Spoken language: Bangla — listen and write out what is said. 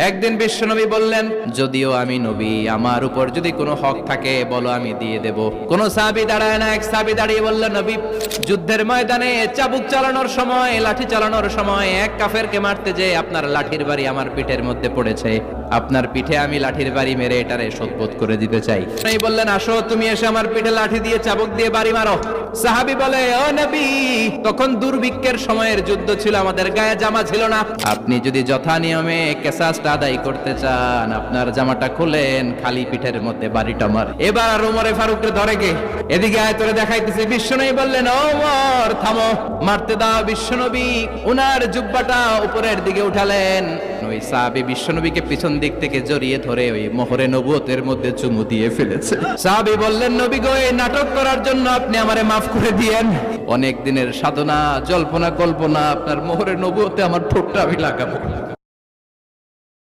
একদিন বিশ্বনবী বললেন, যদিও আমি নবী, আমার উপর যদি কোনো হক থাকে বলো, আমি দিয়ে দেব। কোন সাহাবী দাঁড়ায় না, এক সাহাবী দাঁড়িয়ে বললেন, নবী, যুদ্ধের ময়দানে চাবুক চালানোর সময়, লাঠি চালানোর সময় এক কাফেরকে মারতে যে আপনার লাঠির বাড়ি আমার পিঠের মধ্যে পড়েছে, আপনার পিঠে আমি লাঠির বাড়ি মেরে এটারে শোধবোধ করে দিতে চাই। এই বললেন, আসো তুমি এসে আমার পিঠে লাঠি দিয়ে চাবুক দিয়ে বাড়ি মারো। সাহাবী বলে, ও নবী, তখন দুর্ভিক্ষের সময়ের যুদ্ধ ছিল, আমাদের গায়ে জামা ছিল না, আপনি যদি যথা নিয়মে কেসাসটা আদায় করতে চান, আপনার জামাটা খুলেন, খালি পিঠের মধ্যে বাড়িটা মার। এবার ওমরে ফারুককে ধরে গে, এদিকে আয় তোরে দেখাইতেছে। বিশ্বনবী বললেন, ওমর থামো, মারতে দাও। বিশ্বনবী উনার জুব্বাটা উপরের দিকে উঠালেন। ওই সাহাবী বিশ্বনবীকে পিছন দিক থেকে জড়িয়ে ধরে ওই মোহরে নবুয়তের মধ্যে চুমু দিয়ে ফেলেছে। সাহাবী বললেন, নবী গো, এই নাটক করার জন্য আপনি আমারে মাফ করে দিয়েন। অনেক দিনের সাধনা, জল্পনা কল্পনা, আপনার মোহরে নবুয়তে আমার ঠোঁটটা আমি লাগাবো।